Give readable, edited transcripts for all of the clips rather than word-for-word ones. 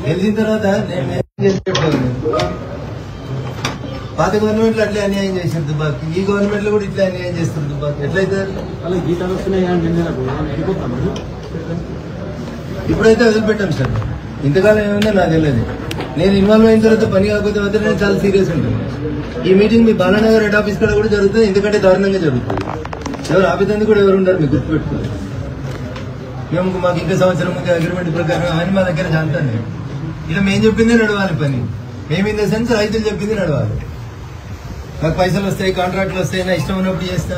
తెలిసిన తర్వాత పాత గవర్నమెంట్ లో అట్లే అన్యాయం చేశారు దుబాకి, ఈ గవర్నమెంట్ లో కూడా ఇట్లా అన్యాయం చేస్తారు దుబాకి. ఎట్లయితే ఇప్పుడైతే వదిలిపెట్టాం సార్. ఇంతకాలం ఏమైందో నాకు తెలియదు. నేను ఇన్వాల్వ్ అయిన తర్వాత పని కాకపోతే మాత్రం నేను చాలా సీరియస్ ఉంటాను. ఈ మీటింగ్ మీ బాలానగర్ హెడ్ ఆఫీస్ కూడా జరుగుతుంది, ఎందుకంటే దారుణంగా జరుగుతుంది. ఎవరు ఆపేందుకు కూడా ఎవరు ఉండరు, మీకు గుర్తుపెట్టుకోవాలి. మేము మాకు ఇంకా సంవత్సరం ముందు అగ్రిమెంట్ ప్రకారం అవన్నీ మా దగ్గర జాంతాను. ఇలా మేము చెప్పిందే నడవాలి పని. మేము ఇన్ ద సెన్స్ రైతులు చెప్పింది నడవాలి. మాకు పైసలు వస్తాయి, కాంట్రాక్ట్లు వస్తాయి, నా ఇష్టం ఉన్నప్పుడు చేస్తా,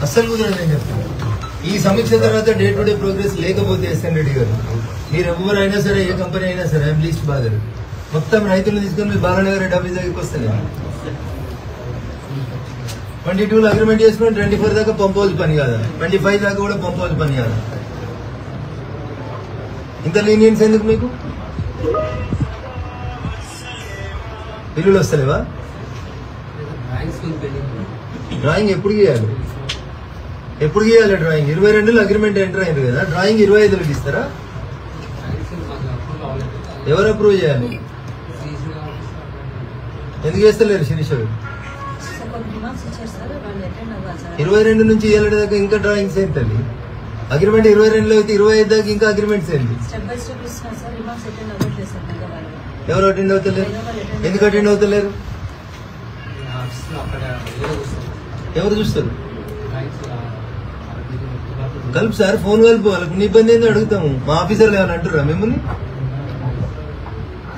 అస్సలు కుదరదు నేను చెప్తాను. ఈ సమీక్ష తర్వాత డే టు డే ప్రోగ్రెస్ లేకపోతే ఎస్ఎన్ రెడ్డి గారు, మీరు ఎవరైనా సరే, ఏ కంపెనీ అయినా సరే, ఐఎమ్ లీస్ట్ బాధర్, మొత్తం రైతులు తీసుకొని మీ బాలానగర్ హెడ్ ఆఫీస్ దగ్గరికి వస్తలేదు. 22లో అగ్రిమెంట్ చేసుకుని 24 దాకా పంపవలసి పని కాదా, 25 దాకా కూడా పంపవలసి పని కాదా? ఇంత లీనియన్స్ ఎందుకు మీకు? బిల్లులు వస్తలేవా? డ్రాయింగ్ ఎప్పుడు గీయాలి? ఎప్పుడు గీయాలి డ్రాయింగ్? 22లో అగ్రిమెంట్ ఎంటర్ అయింది కదా, డ్రాయింగ్ 25లోకి ఇస్తారా? ఎవరు అప్రూవ్ చేయాలి? ఎందుకు చేస్తలేరు శిరీష్ గారు? 22 నుంచి 7 దాకా ఇంకా డ్రాయింగ్స్ ఏంటండి? అగ్రిమెంట్ 22లో అయితే 25 దాకా ఇంకా అగ్రిమెంట్స్ ఏంటి? ఎవరు అటెండ్ అవుతలేరు? ఎందుకు అటెండ్ అవుతలేరు? ఎవరు చూస్తారు? కలుపు సార్, ఫోన్ కలుపు, వాళ్ళకు నీ ఇబ్బంది ఏందో అడుగుతాము. మా ఆఫీసర్లు ఏమైనా అంటుర్రా మిమ్మల్ని?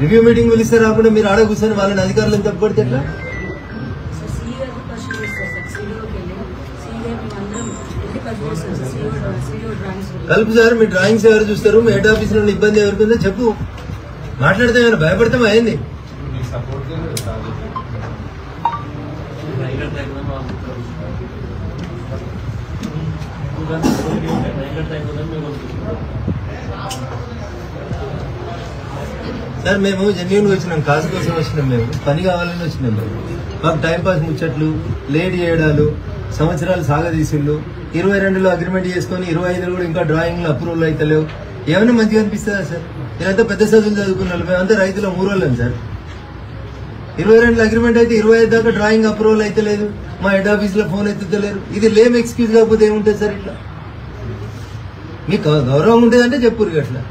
రివ్యూ మీటింగ్ పిలిస్తే రాకుండా మీరు ఆడ కూర్చొని వాళ్ళని అధికారులను తప్పబడితే ఎట్లా? కలుపు సార్, మీ డ్రాయింగ్స్ ఎవరు చూస్తారు? మీ హెడ్ ఆఫీస్ నుండి ఇబ్బంది ఎవరికి ఉందో చెప్పు, మాట్లాడితే ఏమైనా భయపడతామా అయింది? సార్ మేము జెన్యూన్ గా వచ్చినాం, కాసు కోసం వచ్చినాం, మేము పని కావాలని వచ్చినాం. మేము మాకు టైంపాస్ ముచ్చట్లు, లేట్ చేయడాలు, సంవత్సరాలు సాగదీసుళ్ళు, 22లో అగ్రిమెంట్ చేసుకుని 25లో కూడా ఇంకా డ్రాయింగ్లు అప్రూవల్ అయితే లేవు. ఏమైనా మంచిగా అనిపిస్తుందా సార్? నేనంతా పెద్ద చదువులు చదువుకున్నాను, మేమంతా రైతుల మూరోళ్ళం సార్. 22లో అగ్రిమెంట్ అయితే 25 దాకా డ్రాయింగ్ అప్రూవల్ అయితే లేదు, మా హెడ్ ఆఫీస్ లో ఫోన్ ఎత్తుతలేరు. ఇది లేమ్ ఎక్స్క్యూజ్ కాకపోతే ఏముంటుంది సార్? ఇట్లా మీకు గౌరవం ఉంటుందంటే చెప్పురు అట్లా.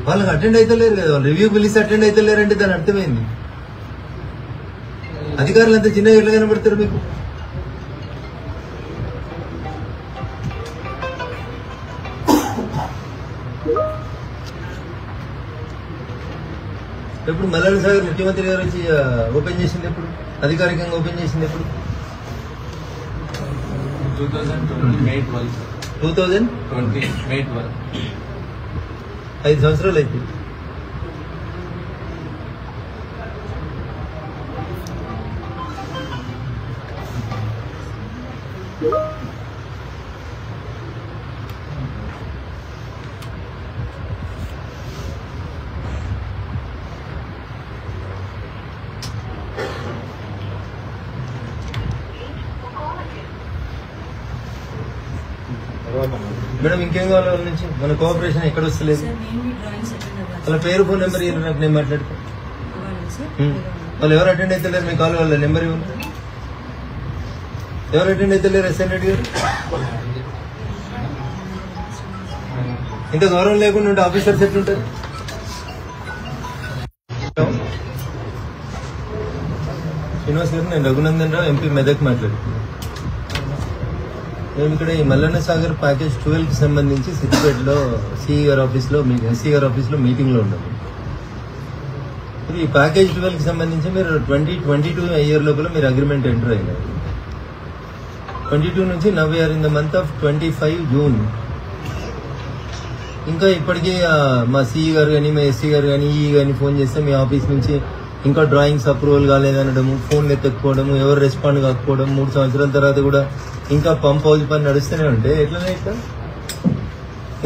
వాళ్ళకి అటెండ్ అయితే లేరు కదా, వాళ్ళు రివ్యూ పిలిచి అటెండ్ అయితే లేరంటే దాని అర్థమైంది. అధికారులు అంతా చిన్నగా ఎట్లా కనబడతారు మీకు? ఎప్పుడు మల్లాడి సాగర్ ముఖ్యమంత్రి గారు వచ్చి ఓపెన్ చేసింది ఎప్పుడు? అధికారికంగా ఓపెన్ చేసింది ఎప్పుడు? 2020 May 12. 5 సంవత్సరాలు అయితే. మేడం ఇంకేం కావాలి వాళ్ళ నుంచి? మన కోఆపరేషన్ ఎక్కడ వస్తలేదు. వాళ్ళ పేరు, ఫోన్ నెంబర్ ఇవ్వాలి నాకు, నేను మాట్లాడుతా. వాళ్ళు ఎవరు అటెండ్ అయితే లేరు? మీ కాల్ వాళ్ళ నెంబర్ ఇవ్వండి. ఎవరు అటెండ్ అయితే లేరు? ఎస్ఎన్ రెడ్డి గారు. ఇంత గౌరవం లేకుండా ఉంటే ఆఫీసర్స్ ఎట్లుంటారు? శ్రీనివాస్ గారు, నేను రఘునందన్ రావు, ఎంపీ మెదక్ మాట్లాడుతున్నాను. మేము ఇక్కడ ఈ మల్లన్న సాగర్ ప్యాకేజ్ 12 కి సంబంధించి సిద్దిపేటలో ఎస్సీ గారి ఆఫీస్ లో మీటింగ్ లో ఉన్నాము. ఈ ప్యాకేజ్ 12 కి సంబంధించి మీరు 2022 ఇయర్ లోపల మీరు అగ్రిమెంట్ ఎంటర్ అయినారు. 22 నుంచి now we are in the month of 25 June. ఇంకా ఇప్పటికీ మా సిఈ గారు కానీ, మా ఎస్సీ గారు కానీ, ఈ కానీ ఫోన్ చేస్తే మీ ఆఫీస్ నుంచి ఇంకా డ్రాయింగ్స్ అప్రూవల్ కాలేదనడము, ఫోన్లు ఎత్తకపోవడము, ఎవరు రెస్పాండ్ కాకపోవడం, 3 సంవత్సరాల తర్వాత కూడా ఇంకా పంప్ హౌస్ పని నడుస్తూనే ఉంటే ఎట్లనే ఇట్లా?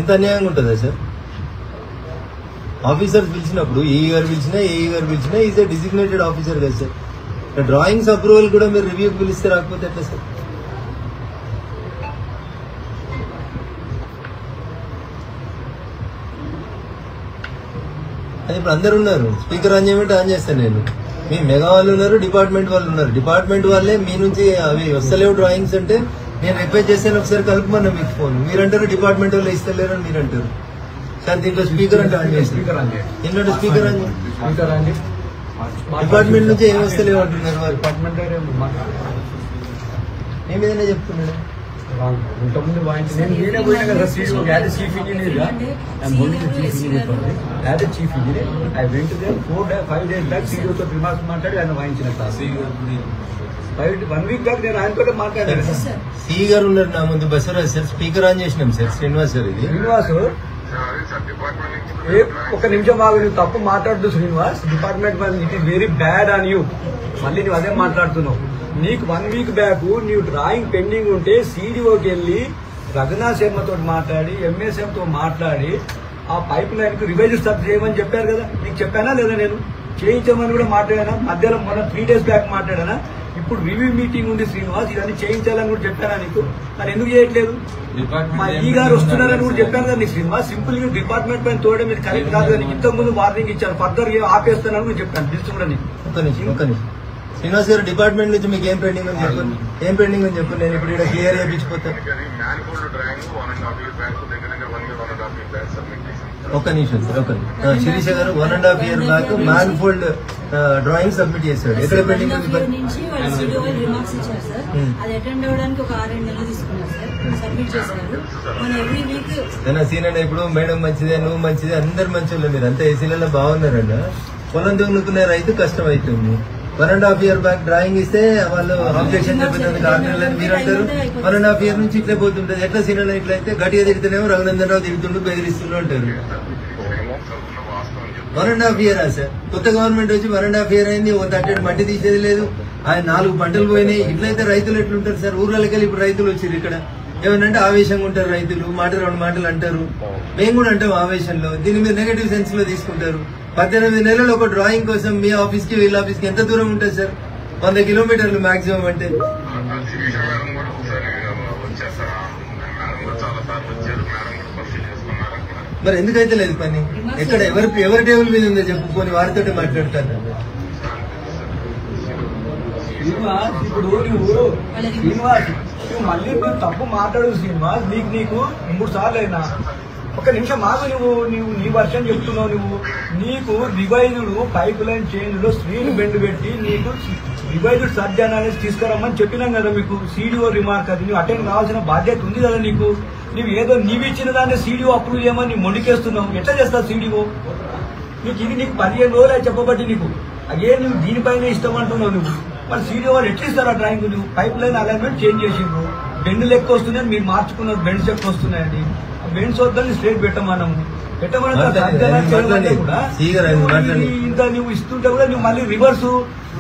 ఇంత అన్యాయంగా ఉంటుందా సార్? ఆఫీసర్స్ పిలిచినప్పుడు ఏఈ గారు పిలిచినా ఈజ్ ఏ డిజిగ్నేటెడ్ ఆఫీసర్ కదా సార్. డ్రాయింగ్స్ అప్రూవల్ కూడా మీరు రివ్యూకి పిలిస్తే రాకపోతే ఎట్లా సార్? ఇప్పుడు అందరు ఉన్నారు. స్పీకర్ ఆన్ చేయమంటే ఆన్ చేస్తాను నేను. మీ మెగా వాళ్ళు ఉన్నారు, డిపార్ట్మెంట్ వాళ్ళు ఉన్నారు. డిపార్ట్మెంట్ వాళ్ళే మీ నుంచి అవి వస్తలేవు డ్రాయింగ్స్ అంటే నేను రిక్వెస్ట్ చేస్తాను, ఒకసారి కలుపుమన్నా మీకు ఫోన్. మీరంటారు డిపార్ట్మెంట్ వాళ్ళు ఇస్తలేరు అని మీరు అంటారు. సార్ దీంట్లో స్పీకర్ అంటే ఆన్ చేస్తారు. ఏంటంటే స్పీకర్ ఆన్ డిపార్ట్మెంట్ నుంచి ఏం వస్తలేవు అంటున్నారు వారు. ఏం ఏదైనా చెప్తున్నాడు ఇంతకుముందు నేను నేనే పోయినా కదా యాజ్ ఎ చీఫ్ ఇంజనీర్ గా as a chief engineer I went there 4-5 days back సీఈఓతో రిమార్క్స్ మాట్లాడి ఆయన వాయించిన 1 week బ్యాక్ నేను ఆయనతో మాట్లాడాను. సిఈ గారు ఉన్నారు నా ముందు బసవరాజ్ సార్. స్పీకర్ ఆన్ చేసినాం సార్. శ్రీనివాస్ సార్ ఇది శ్రీనివాస్ ఒక నిమిషం బాగా నువ్వు తప్పు మాట్లాడుతూ Srinivas. Department it is very bad on you. మళ్ళీ నువ్వు అదే మాట్లాడుతున్నావు. నీకు 1 week బ్యాక్ నీవు డ్రాయింగ్ పెండింగ్ ఉంటే సీడీఓకి వెళ్ళి రఘునాథ్ శర్మతో మాట్లాడి ఎంఎస్ఎం తో మాట్లాడి ఆ పైప్ లైన్ కు రివైజ్ స్టార్ట్ చేయమని చెప్పారు కదా. నీకు చెప్పానా లేదా? నేను చేయించమని కూడా మాట్లాడానా? మధ్యలో మొన్న 3 days బ్యాక్ మాట్లాడానా? ఇప్పుడు రివ్యూ మీటింగ్ ఉంది శ్రీనివాస్, ఇవన్నీ చేయించాలని కూడా చెప్పానా నీకు? మరి ఎందుకు చేయట్లేదు? మా ఈ గారు వస్తున్నారని కూడా చెప్పాను కదా నీకు శ్రీనివాస్. సింపుల్ గా డిపార్ట్మెంట్ పైన తోడే మీరు కరెక్ట్ కాదు కదా. ఇంతకు ముందు వార్నింగ్ ఇచ్చాను, ఫర్దర్ ఆపేస్తానని కూడా చెప్పాను. లిస్ట్ కూడా శ్రీనివాస్ గారు డిపార్ట్మెంట్ నుంచి మీకు ఏం పెండింగ్ అని చెప్పండి. ఏం పెండింగ్ అని చెప్పండి. నేను ఇప్పుడు ఇక్కడ క్లియర్ చేయించిపోతాను. ఒక్క నిమిషం సార్. ఒక శిరీష గారు 1.5 year back man fold drawing submit చేశాడు. ఎక్కడ పెండింగ్ నుంచి రిమార్క్స్ ఇచ్చారు సార్. అది అటెండ్ అవ్వడానికి ఒక 6-7 నెలలు తీసుకున్నారు సార్. సబ్మిట్ చేశారు. మన ఎవ్రీ వీక్ సీనన్న ఇప్పుడు మేడం మంచిదే, నువ్వు మంచిదే, అందరు మంచి మీరు అంతా ఏసీలలో బాగున్నారన్న. పొలం దున్నుకునే రైతు కష్టం అవుతుంది. 1.5 year బ్యాక్ డ్రాయింగ్ ఇస్తే వాళ్ళు ఆబ్జెక్షన్ చెప్పినందుకు 6 నెలలని మీరు అంటారు. 1.5 year నుంచి ఇట్లే పోతుంటది. ఎట్లా సీనన్న ఇట్లయితే గట్టిగా తిడితేనేమో రఘునందన్ రావు తిడుతుండు, బెదిరిస్తుండు అంటారు. 1.5 year సార్. కొత్త గవర్నమెంట్ వచ్చి 1.5 year అయింది. ఓ తట్టెడు మట్టి తీసేది లేదు. ఆయన 4 పంటలు పోయినాయి. ఇట్లయితే రైతులు ఎట్లుంటారు సార్? ఊర్లకి వెళ్ళి ఇప్పుడు రైతులు వచ్చారు. ఇక్కడ ఏమనంటే ఆవేశంగా ఉంటారు రైతులు. 2 మాటలు అంటారు. మేము కూడా అంటాం ఆవేశంలో. దీన్ని మీరు నెగటివ్ సెన్స్ లో తీసుకుంటారు. 18 నెలలు ఒక డ్రాయింగ్ కోసం మీ ఆఫీస్ కి వీళ్ళ ఆఫీస్ కి ఎంత దూరం ఉంటుంది సార్? 100 kilometers maximum. అంటే మరి ఎందుకైతే లేదు పని? ఎక్కడ ఎవరి టేబుల్ మీద ఉందో చెప్పు, పోనీ వారితో మాట్లాడతాను. ఇప్పుడు నువ్వు శ్రీనివాస్ నువ్వు మళ్ళీ నువ్వు తప్పు మాట్లాడు శ్రీనివాస్. నీకు 3 సార్లు అయినా ఒక నిమిషం మాకు నువ్వు నీ వర్షన్ చెప్తున్నావు. నీకు రివైజ్డ్ పైప్ లైన్ చేంజ్ లో స్క్రీన్ బెండ్ పెట్టి నీకు రివైజ్డ్ సర్జ్ అనాలిసిస్ తీసుకురమ్మని చెప్పినాం కదా మీకు. సీడీఓ రిమార్క్ అది నువ్వు అటెండ్ కావాల్సిన బాధ్యత ఉంది కదా నీకు. నువ్వు ఏదో నీవు ఇచ్చిన దాన్ని సీడీఓ అప్రూవ్ చేయమని నీ మొండికేస్తున్నావు. ఎట్లా చేస్తావు సీడీఓ? నీకు 15 రోజులు చెప్పబట్టి నీకు అదే నువ్వు దీనిపైన ఇష్టం అంటున్నావు. నువ్వు మరి సీడీఓ వాళ్ళు ఎట్లా ఇస్తారు ఆ డ్రాయింగ్? నువ్వు పైప్ లైన్ అలైన్మెంట్ చేంజ్ చేసిండ్రు, బెండ్ లెక్క వస్తున్నాయని మీరు మార్చుకున్నారు, బెండ్స్ లెక్క వస్తున్నాయని. బెండ్స్ వద్దని స్ట్రేట్ పెట్టమన్నాము. ఇంత నువ్వు ఇస్తుంటే కూడా నువ్వు మళ్ళీ రివర్స్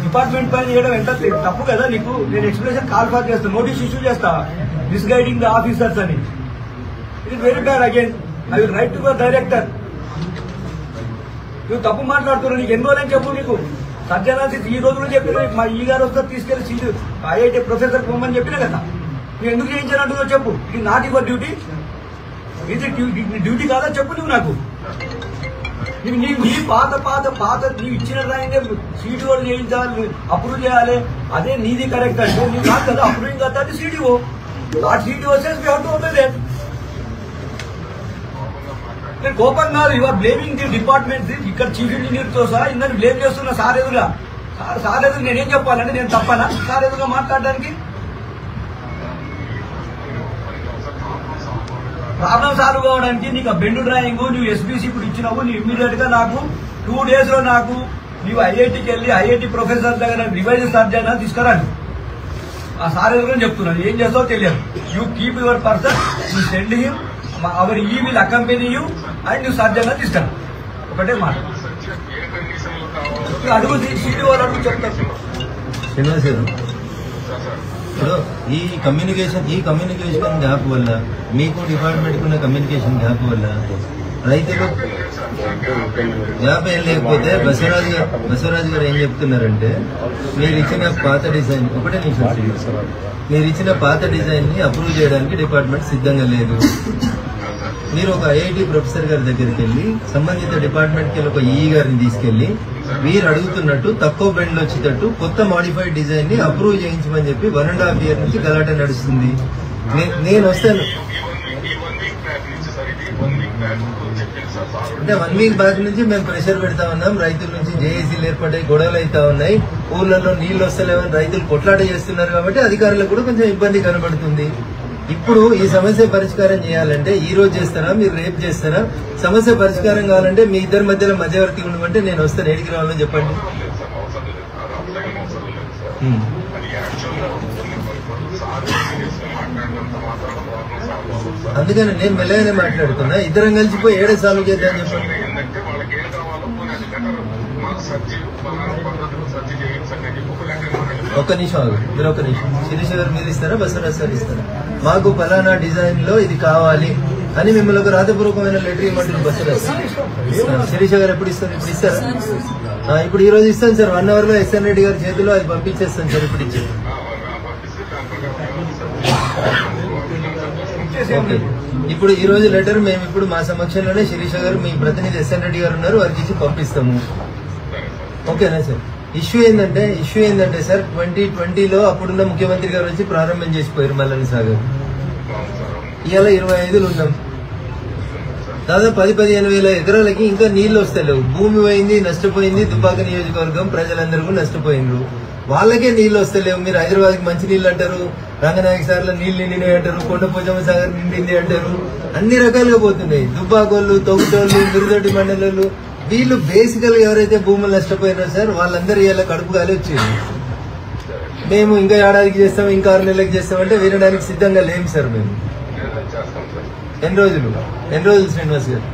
డిపార్ట్మెంట్ పైన చేయడం ఎంత తప్పు కదా నీకు. నేను ఎక్స్ప్లెనేషన్ కాల్ ఫార్ చేస్తాను, నోటీస్ ఇష్యూ చేస్తా, మిస్గైడింగ్ ద ఆఫీసర్స్ అని. It is very bad. Again I will write to the director. నువ్వు తప్పు మాట్లాడుతున్నావు. నీకు ఎన్ని రోజులని చెప్పు. నీకు సజ్జనాసి ఈ రోజులు చెప్పిన మా ఈ గారు వస్తారు తీసుకెళ్లి ఐఐటి ప్రొఫెసర్ పోమని చెప్పినా కదా. నువ్వు ఎందుకు చేయించాలంటున్నావు చెప్పు. ఇది నాట్ యువర్ డ్యూటీ. ఇది డ్యూటీ కాదా చెప్పు నువ్వు నాకు. నీ పాత నీవు ఇచ్చిన డ్రాయింగ్ సీడీఓ చేయించాలి, అప్రూవ్ చేయాలి. అదే నీది కరెక్ట్ అంటే నీవు కాదు కదా అప్రూవింగ్ కదా. అది CDO. Not CDO says we have to obey that. నేను కోపం కాదు. You are blaming the department. ఇక్కడ చీఫ్ ఇంజనీర్ తో సహా ఇందని బ్లేమ్ చేస్తున్నా సార్ ఎదురుగా. సార్ ఎదురు నేనేం చెప్పాలంటే నేను తప్పనా సార్ ఎదురుగా మాట్లాడడానికి? ప్రాబ్లం సాల్వ్ కావడానికి నీకు ఆ బెండు డ్రాయింగ్ నువ్వు ఎస్బీసీ ఇప్పుడు ఇచ్చినావు. నువ్వు ఇమ్మీడియట్ గా నాకు 2 days లో నాకు నీవు ఐఐటికి వెళ్ళి ఐఐటి ప్రొఫెసర్ దగ్గర రివైజ్ సర్జన్ తీసుకురాను. ఆ సార్ ఎదురు చెప్తున్నాను. ఏం చేస్తావో తెలియదు. You keep your person, you send him, or he will accompany you and నువ్వు సర్జన్ తీసుకురా. ఒకటే మాట అడుగు సీడీఓ అడుగు చెప్తాను. ఇప్పుడు ఈ కమ్యూనికేషన్ గ్యాప్ వల్ల మీకు డిపార్ట్మెంట్ ఉన్న కమ్యూనికేషన్ గ్యాప్ వల్ల రైతులు గ్యాప్ ఏం లేకపోతే బసవరాజు గారు ఏం చెప్తున్నారంటే మీరు ఇచ్చిన పాత డిజైన్ మీరు ఇచ్చిన పాత డిజైన్ ని అప్రూవ్ చేయడానికి డిపార్ట్మెంట్ సిద్ధంగా లేదు. మీరు ఒక ఐఐటి ప్రొఫెసర్ గారి దగ్గరికి వెళ్ళి సంబంధిత డిపార్ట్మెంట్కి వెళ్ళి ఒక ఈఈ గారిని తీసుకెళ్లి మీరు అడుగుతున్నట్టు తక్కువ బెండ్లు వచ్చేటట్టు కొత్త మాడిఫైడ్ డిజైన్ ని అప్రూవ్ చేయించమని చెప్పి 1.5 years నుంచి గలాట నడుస్తుంది. నేను వస్తాను అంటే 1 week బ్యాక్ నుంచి మేము ప్రెషర్ పెడతా ఉన్నాం. రైతుల నుంచి జేఏసీలు ఏర్పడ్డాయి, గొడవలు అవుతా ఉన్నాయి, ఊర్లలో నీళ్లు వస్తలేవని రైతులు కొట్లాట చేస్తున్నారు. కాబట్టి అధికారులకు కూడా కొంచెం ఇబ్బంది కనబడుతుంది. ఇప్పుడు ఈ సమస్య పరిష్కారం చేయాలంటే ఈ రోజు చేస్తారా, మీరు రేపు చేస్తారా? సమస్య పరిష్కారం కావాలంటే మీ ఇద్దరి మధ్యలో మధ్యవర్తి ఉండమంటే నేను వస్తాను. ఏడికి రావాలని చెప్పండి. అందుకని నేను మెల్లగానే మాట్లాడుతున్నా. ఇద్దరం కలిసిపోయి ఏడే సాల్వ్ చేద్దాం చెప్పండి. ఒక్క నిమిషం ఆగు, మీరు ఒక్క నిమిషం. శిరీష గారు మీరు ఇస్తారా, బసవరాజ్ సార్ ఇస్తారా? మాకు ఫలానా డిజైన్ లో ఇది కావాలి అని మిమ్మల్ని ఒక రాతపూర్వకమైన లెటర్ ఇవ్వమంటారు. బసవరాజ్ శిరీష గారు ఎప్పుడు ఇస్తారు? ఇప్పుడు ఇస్తారా? ఇప్పుడు ఈ రోజు ఇస్తాను సార్. 1 hour లో ఎస్ఎన్ రెడ్డి గారి చేతిలో అది పంపించేస్తాను సార్. ఇప్పుడు ఇచ్చేది. ఓకే, ఇప్పుడు ఈ రోజు లెటర్ మేము ఇప్పుడు మా సమక్షంలోనే శిరీష గారు, మీ ప్రతినిధి ఎస్ఎన్ రెడ్డి గారు ఉన్నారు, వారికి ఇచ్చి పంపిస్తాము. ఓకేనా సార్? ఇష్యూ ఏంటంటే సార్ 2020లో అప్పుడున్న ముఖ్యమంత్రి గారు వచ్చి ప్రారంభం చేసిపోయారు మల్లన్న సాగర్. ఇవాళ 25 ఉన్నాం. దాదాపు 10-15 వేల ఎకరాలకి ఇంకా నీళ్లు వస్తలేవు. భూమి పోయింది, నష్టపోయింది. దుబ్బాక నియోజకవర్గం ప్రజలందరూ నష్టపోయినరు. వాళ్ళకే నీళ్లు వస్తలేవు. మీరు హైదరాబాద్కి మంచి నీళ్లు అంటారు, రంగనాయక సాగర్లో నీళ్లు నిండినాయి అంటారు, కొండపోచమ్మ సాగర్ నిండింది అంటారు. అన్ని రకాలుగా పోతున్నాయి. దుబ్బాకోళ్ళు, తొగుటోళ్ళు, మిరుదొడ్డి మండలాలు, వీళ్ళు బేసికల్ గా ఎవరైతే భూములు నష్టపోయినారో సార్ వాళ్ళందరూ ఇలా కడుపు గాలి వచ్చింది. మేము ఇంకా ఏడాదికి చేస్తాం, ఇంకా 6 నెలలకు చేస్తామంటే వినడానికి సిద్ధంగా లేము సార్. మేము ఎన్ని రోజులు శ్రీనివాస్ గారు?